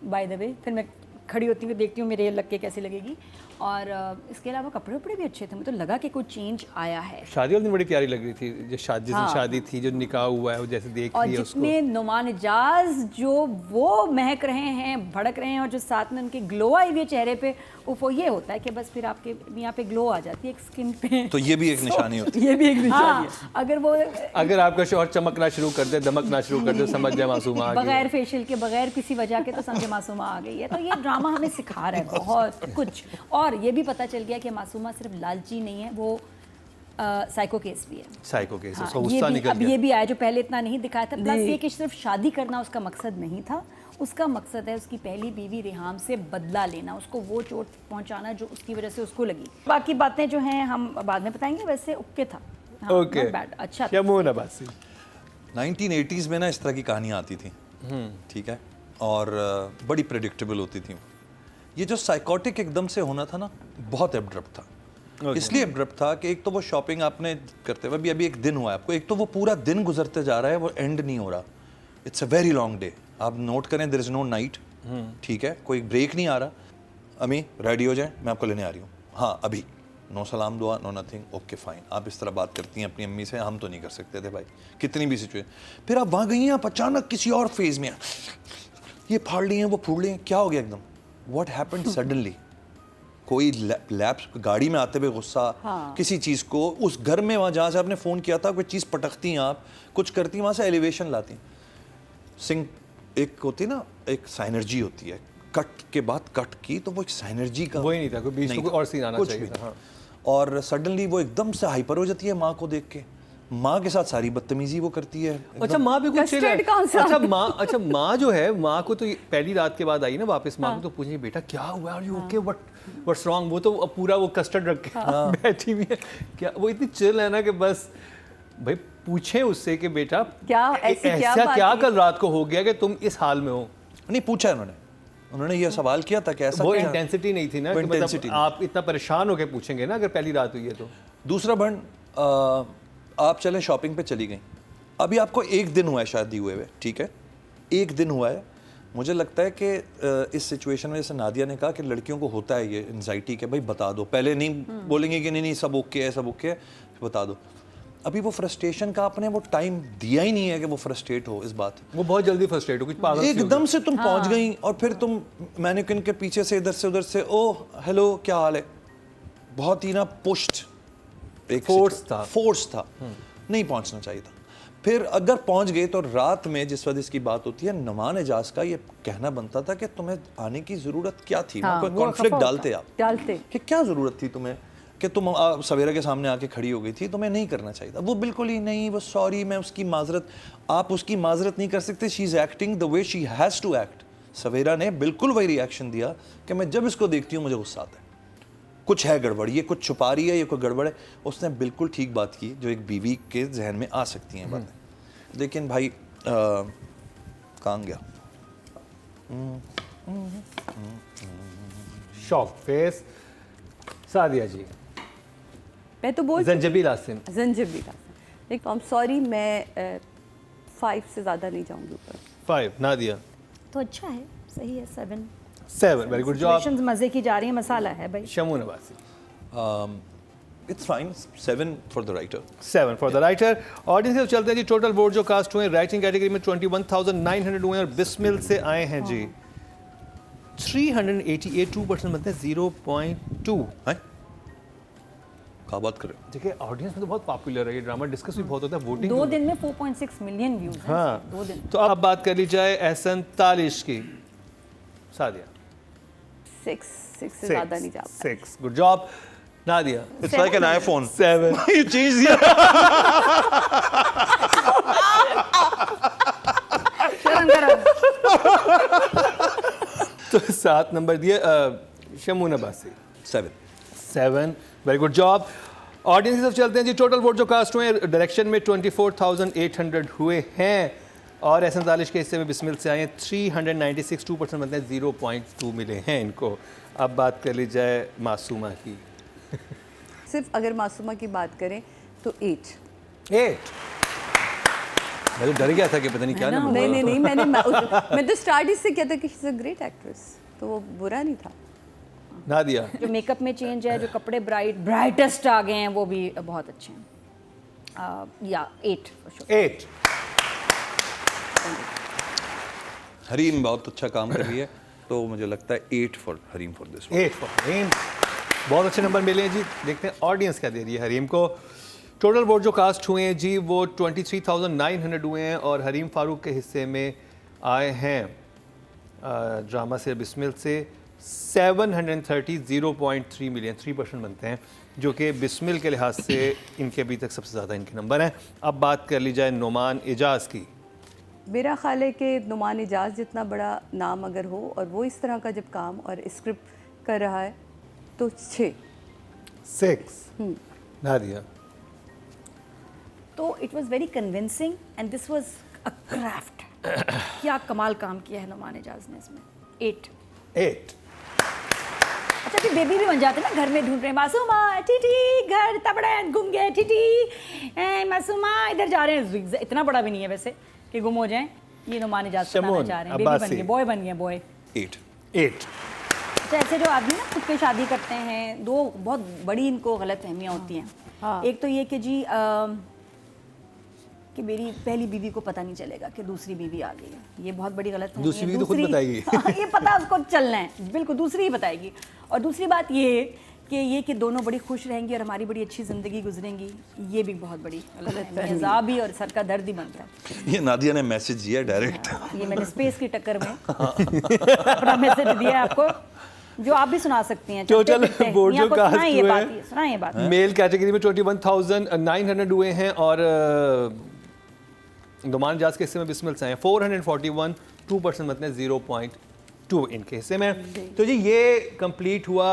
बाय द वे। फिर मैं खड़ी होती हूँ, देखती हूँ मेरे लग के कैसी लगेगी। और इसके अलावा कपड़े वपड़े भी अच्छे थे, मुझे तो लगा कि कोई चेंज आया है। शादी वाले दिन बड़ी प्यारी लग रही थी, जो जिस दिन शादी थी, जो निकाह हुआ है, वो जैसे देख और रही है उसको। जितने नुमान इजाज जो वो महक रहे हैं, भड़क रहे हैं, और जो साथ में उनके ग्लो आई हुई है चेहरे पे, वो ये होता है कि बस फिर आपके यहाँ पे ग्लो आ जाती है एक स्किन पे। तो ये भी एक निशानी होती ये भी एक निशानी है। हाँ, अगर वो अगर आपका शौहर चमकना शुरू कर दे, दमकना शुरू कर दे, समझ जाए मासूमा आ गई है। बगैर फेशियल के, बगैर किसी वजह के, तो समझे मासूमा आ गई है। तो ये ड्रामा हमें सिखा रहा है बहुत कुछ। और ये भी पता चल गया कि मासूमा सिर्फ लालची नहीं है, वो साइको केस भी है। साइको केस, हाँ, उसका ये गुस्सा भी निकल अब गया। ये भी आया जो पहले इतना नहीं दिखाया था। प्लस ये कि सिर्फ शादी करना उसका मकसद नहीं था, उसका मकसद है उसकी पहली बीवी रिहाम से बदला लेना, उसको वो चोट पहुंचाना जो उसकी वजह से उसको लगी। बाकी बातें जो हैं हम बाद में बताएंगे। वैसे ओके था, हाँ, ओके, not bad, अच्छा था। शम्मू अब्बासी। 1980s में ना इस तरह की कहानियाँ आती थी, ठीक है, और बड़ी प्रेडिक्टेबल होती थी। ये जो साइकोटिक एकदम से होना था ना, बहुत एब्रप्ट था। इसलिए एब्रप्ट था कि एक तो वो शॉपिंग आपने करते हुए अभी एक दिन हुआ है आपको, एक तो वो पूरा दिन गुजरते जा रहा है, वो एंड नहीं हो रहा। It's a very long day. आप नोट करें, देयर इज नो नाइट, ठीक है, कोई ब्रेक नहीं आ रहा। अम्मी रेडी हो जाए, मैं आपको लेने आ रही हूँ। हाँ अभी, नो सलाम दुआ, नो नथिंग, ओके फाइन। आप इस तरह बात करती हैं अपनी अम्मी से, हम तो नहीं कर सकते थे भाई, कितनी भी सिचुएशन। फिर आप वहाँ गई हैं, आप अचानक किसी और फेज में, ये फाड़ ली हैं, वो फूड़ ली हैं, क्या हो गया एकदम, व्हाट हैपेंड सडनली। कोई लैप्स, गाड़ी में आते हुए गुस्सा, किसी चीज़ को, उस घर में वहाँ जहाँ से आपने फ़ोन किया था, कोई चीज़ पटकती हैं आप, कुछ करती हैं, वहाँ से एलिवेशन लाती हैं। सिंग एक होती ना, एक साइनर्जी होती है, कट के बाद कट की, तो वो एक साइनर्जी का वही नहीं था, कोई बीच में कोई और सीन आना चाहिए था। हाँ। और सडनली वो एकदम से हाइपर हो जाती है माँ को देख के, माँ के साथ सारी बदतमीजी वो करती है। अच्छा, माँ भी कुछ Custard कौन सा? अच्छा माँ जो है, माँ को तो पहली रात के बाद आई ना वापस, माँ को तो पूछे बेटा क्या हुआ, और यू ओके, व्हाट्स रॉन्ग। वो तो पूरा वो कस्टर्ड रख के बैठी हुई है, क्या वो इतनी चिल है ना कि बस भाई पूछे उससे कि बेटा क्या ऐसी क्या बात क्या हुई? कल रात को हो गया कि तुम इस हाल में हो। नहीं पूछा है उन्होंने ये सवाल किया था कि ऐसा वो क्या? इंटेंसिटी नहीं थी ना, वो कि मतलब intensity नहीं। आप इतना परेशान होकर पूछेंगे ना अगर पहली रात हुई है तो। दूसरा बहन, आप चलें शॉपिंग पे चली गई, अभी आपको एक दिन हुआ है शादी हुए हुए, ठीक है, एक दिन हुआ है। मुझे लगता है कि इस सिचुएशन में जैसे नादिया ने कहा कि लड़कियों को होता है ये एंजाइटी के भाई बता दो, पहले नहीं बोलेंगे कि नहीं सब ओके है, सब ओके है, बता दो। अभी वो फ्रस्ट्रेशन का आपने वो टाइम दिया ही नहीं है कि वो फ्रस्ट्रेट हो इस बात। वो बहुत जल्दी फ्रस्ट्रेट हो, कुछ पागल सी हो एकदम गई। से तुम पहुंच गई और फिर तुम मैनिक्विन के पीछे से इधर से उधर से, ओह हेलो क्या हाल है, बहुत ही ना पुश्ड एक Force था। फोर्स था, नहीं पहुंचना चाहिए था। फिर अगर पहुंच गए तो रात में जिस वक्त इसकी बात होती है, नुमान एजाज का ये कहना बनता था कि तुम्हें आने की ज़रूरत क्या थी, कोई कॉन्फ्लिक्ट डालते आप कि क्या ज़रूरत थी तुम्हें कि तुम सवेरा के सामने आके खड़ी हो गई थी, तुम्हें नहीं करना चाहिए था। वो बिल्कुल ही नहीं, वो सॉरी, मैं उसकी माजरत, आप उसकी माजरत नहीं कर सकते। She is acting the way she has to act. Savera ने बिल्कुल वही रिएक्शन दिया कि मैं जब इसको देखती हूँ मुझे गुस्सा आता है, कुछ है गड़बड़, ये कुछ छुपा रही है, ये कोई गड़बड़ है। उसने बिल्कुल ठीक बात की जो एक बीवी के जहन में आ सकती हैं बातें। लेकिन भाई कहाँ गया? Shock face. सादिया जी, मैं तो बोल जंजबील आसिम। जंजीबील लेकिन आई एम सॉरी, मैं 5 से ज़्यादा नहीं जाऊंगी ऊपर। 5। नादिया? तो अच्छा है, सही है। 7। Very good job. Situations मजे की जा रही है, मसाला है भाई। Shamoon Abbasi? It's fine, 7 for the writer. 7 for the writer. Audience से चलते हैं जी। टोटल वोट जो कास्ट हुए राइटिंग कैटेगरी में 21,900 हुए और बिस्मिल से आए हैं जी 388, 2% बनते हैं 0.2। हैं? क्या बात कर रहे हो? देखिए ऑडियंस में तो बहुत पॉपुलर है ये ड्रामा, डिस्कस भी बहुत होता है, वोटिंग 2 दिन में 4.6 मिलियन व्यूज हैं। हाँ 2 दिन। तो अब बात कर ली जाए एहसन तालिश की। सादिया? 6 से ज़्यादा नहीं जा पाए। 6। Good job. Nadia? It's like an iPhone. 7। You changed the शर्म करो। तो 7 नंबर दिए Shamoon Abbasi. 7। 7। Very good job. Audience की तरफ चलते हैं जी। टोटल वोट जो कास्ट हुए डायरेक्शन में 24,800 हुए हैं और एहसन तालिश के हिस्से में बिस्मिल से आए हैं 396, 2% बनते हैं 0.2 मिले हैं इनको। अब बात कर ली जाए मासूमा की। सिर्फ अगर मासूमा की बात करें तो 8। 8। मैं तो डर गया था कि पता नहीं क्या नंबर। नहीं मैं तो स्टार्ट इससे किया था कि she is a great actress, तो वो बुरा नहीं था। नादिया? जो मेकअप में चेंज है, जो कपड़े ब्राइटेस्ट आ गए हैं, वो भी बहुत अच्छे हैं। या 8 for sure। 8। हरीम बहुत अच्छा काम कर रही है, तो मुझे लगता है 8 for Hareem for this. 8 for Hareem. बहुत अच्छे नंबर मिले हैं जी। देखते हैं ऑडियंस क्या दे रही है हरीम को। टोटल वोट जो कास्ट हुए हैं जी वो 23,900 हुए हैं और हरीम फारूक के हिस्से में आए हैं ड्रामा से बिस्मिल से 730, 0.3 मिलियन, 3% बनते हैं, जो कि बिस्मिल के लिहाज से इनके अभी तक सबसे ज़्यादा इनके नंबर हैं। अब बात कर ली जाए नुमान एजाज की। मेरा ख्याल है कि नुमान एजाज जितना बड़ा नाम अगर हो और वो इस तरह का जब काम और स्क्रिप्ट कर रहा है तो 6। 6। नादिया? तो it was very convincing and this was a craft. क्या कमाल काम किया है नुमान एजाज ने इसमें। 8। 8। अच्छा, फिर बेबी भी बन जाते हैं ना, घर में ढूंढ रहे हैं मासूमा टीटी, घर तबड़े गुम गए टीटी, मासूमा इधर जा रहे हैं। इतना बड़ा भी नहीं है वैसे कि गुम हो जाएं। ये नुमान एजाज बताना चाह रहे हैं। बेबी बन गए, बॉय बन गए, बॉय। 8। 8। अच्छा, ऐसे जो आदमी ना खुद पे शादी करते हैं, 2 बहुत बड़ी इनको गलत फहमियाँ होती हैं। एक तो ये कि जी कि मेरी पहली बीवी को पता नहीं चलेगा कि दूसरी बीवी आ गई है। ये बहुत बड़ी गलत फहमी है। दूसरी बीवी तो खुद बताएगी। ये पता उसको चलना है, बिल्कुल दूसरी ही बताएगी। और दूसरी बात ये कि दोनों बड़ी खुश रहेंगी और हमारी बड़ी अच्छी ज़िंदगी गुजरेंगी, ये भी बहुत बड़ी गलत है। अज़ाब ही और सर का दर्द ही बनता है। ये नादिया ने मैसेज दिया डायरेक्ट। ये मैंने स्पेस की टक्कर में अपना मैसेज दिया है आपको, जो आप भी सुना सकती हैं। टोटल वोट जो कास्ट हुए सुनाइए ये बात। मेल कैटेगरी में 21,900 हुए हैं और नुमान एजाज के हिस्से में बिस्मिल से आए 441, 2% मतलब 0.2 इनके हिस्से में। तो जी ये कंप्लीट हुआ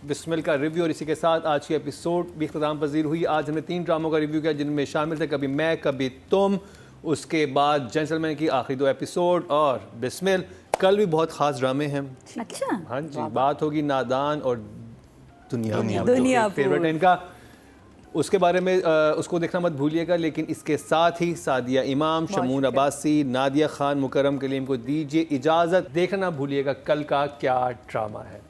बिस्मिल का रिव्यू और इसी के साथ आज की एपिसोड भी इख्तिताम पजीर हुई। आज हमने 3 ड्रामों का रिव्यू किया जिनमें शामिल थे कभी मैं कभी तुम, उसके बाद जेंटलमैन की आखिरी 2 एपिसोड और बिस्मिल। कल भी बहुत ख़ास ड्रामे हैं। अच्छा, हाँ जी, बात होगी नादान और दुनिया फेवरेट है इनका, उसके बारे में उसको देखना मत भूलिएगा। लेकिन इसके साथ ही सादिया इमाम, शमून अब्बासी, नादिया खान, मुकर्रम कलीम को दीजिए इजाज़त। देखना ना भूलिएगा कल का क्या ड्रामा है।